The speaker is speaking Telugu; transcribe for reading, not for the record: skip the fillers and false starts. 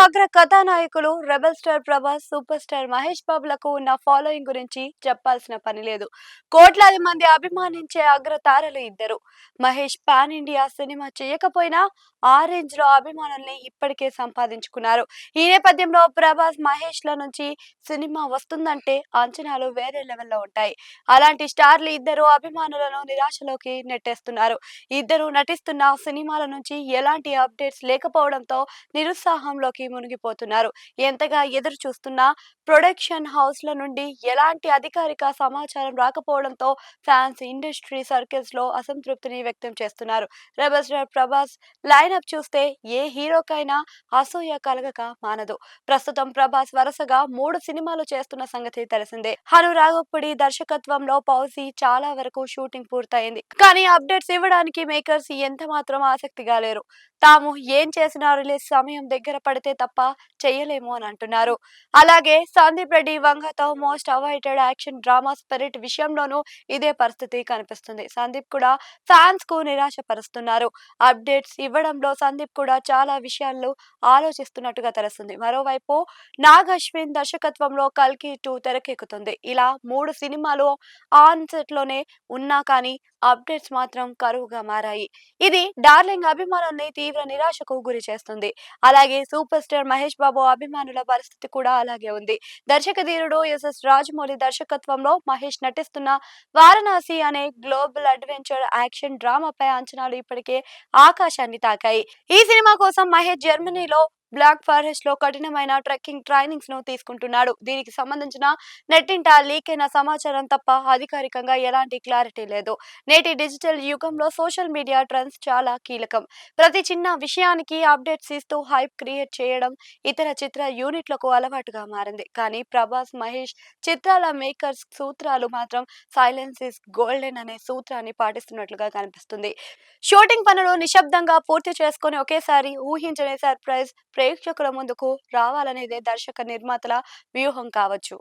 అగ్ర కథానాయకులు rebel star Prabhas, super star Mahesh బాబులకు ఉన్న ఫాలోయింగ్ గురించి చెప్పాల్సిన పని లేదు. కోట్లాది మంది అభిమానించే అగ్ర తారలు ఇద్దరు. మహేష్ పాన్ ఇండియా సినిమా చేయకపోయినా ఆ రేంజ్ లో అభిమానుల్ని ఇప్పటికే సంపాదించుకున్నారు. ఈ నేపథ్యంలో ప్రభాస్, మహేష్ల నుంచి సినిమా వస్తుందంటే అంచనాలు వేరే లెవెల్లో ఉంటాయి. అలాంటి స్టార్లు ఇద్దరు అభిమానులను నిరాశలోకి నెట్టేస్తున్నారు. ఇద్దరు నటిస్తున్న సినిమాల నుంచి ఎలాంటి అప్డేట్స్ లేకపోవడంతో నిరుత్సాహంలోకి మునిగిపోతున్నారు. ఎంతగా ఎదురు చూస్తున్నా ప్రొడక్షన్ హౌస్ల నుండి ఎలాంటి అధికారిక సమాచారం రాకపోవడంతో ఫ్యాన్స్, ఇండస్ట్రీ సర్కిల్స్ లో అసంతృప్తిని వ్యక్తం చేస్తున్నారు. రెబల్ స్టార్ ప్రభాస్ లైనప్ చూస్తే ఏ హీరోకైనా అసూయ కలగక మానదు. ప్రస్తుతం ప్రభాస్ వరుసగా 3 సినిమాలు చేస్తున్న సంగతి తెలిసిందే. హను రాఘపుడి దర్శకత్వంలో పౌసి చాలా వరకు షూటింగ్ పూర్తయింది. కానీ అప్డేట్స్ ఇవ్వడానికి మేకర్స్ ఎంత మాత్రం ఆసక్తిగా లేరు. తాము ఏం చేసినా రిలీజ్ సమయం దగ్గర పడితే తప్ప చేయలేము అని అంటున్నారు. అలాగే సందీప్ రెడ్డి వంగతో most awaited action drama Spirit విషయంలోనూ ఇదే పరిస్థితి కనిపిస్తుంది. సందీప్ కూడా ఫ్యాన్స్ కు నిరాశపరుస్తున్నారు. అప్డేట్స్ ఇవ్వడంలో సందీప్ కూడా చాలా విషయాలు ఆలోచిస్తున్నట్టుగా తెలుస్తుంది. మరోవైపు నాగ్ అశ్విన్ దర్శకత్వంలో కల్కి 2 తెరకెక్కుతుంది. ఇలా 3 సినిమాలు ఆన్ సెట్ లోనే ఉన్నా కానీ అప్డేట్స్ మాత్రం కరువుగా మారాయి. ఇది డార్లింగ్ అభిమానుల్ని తీవ్ర నిరాశకు గురి చేస్తుంది. అలాగే సూపర్ స్టార్ మహేష్ బాబు అభిమానుల పరిస్థితి కూడా అలాగే ఉంది. దర్శకధీరుడు ఎస్ఎస్ రాజమౌళి దర్శకత్వంలో మహేష్ నటిస్తున్న వారణాసి అనే గ్లోబల్ అడ్వెంచర్ యాక్షన్ డ్రామాపై అంచనాలు ఇప్పటికే ఆకాశాన్ని తాకాయి. ఈ సినిమా కోసం మహేష్ జర్మనీలో బ్లాక్ ఫారెస్ట్ లో కఠినమైన ట్రెక్కింగ్ ట్రైనింగ్స్ ను తీసుకుంటున్నాడు. దీనికి సంబంధించిన నెట్టింట లీక్ అయిన సమాచారం తప్ప అధికారికంగా ఎలాంటి క్లారిటీ లేదు. నేటి డిజిటల్ యుగంలో సోషల్ మీడియా ట్రెండ్స్ చాలా కీలకం. ప్రతి చిన్న విషయానికి అప్డేట్స్ ఇస్తూ హైప్ క్రియేట్ చేయడం ఇతర చిత్ర యూనిట్లకు అలవాటుగా మారింది. కానీ ప్రభాస్, మహేష్ చిత్రాల మేకర్స్ సూత్రాలు మాత్రం సైలెన్స్ ఇస్ గోల్డెన్ అనే సూత్రాన్ని పాటిస్తున్నట్లుగా కనిపిస్తుంది. షూటింగ్ పనులు నిశ్శబ్దంగా పూర్తి చేసుకుని ఒకేసారి ఊహించని సర్ప్రైజ్ ప్రేక్షకుల ముందుకు రావాలనేదే దర్శక నిర్మాతల వ్యూహం కావచ్చు.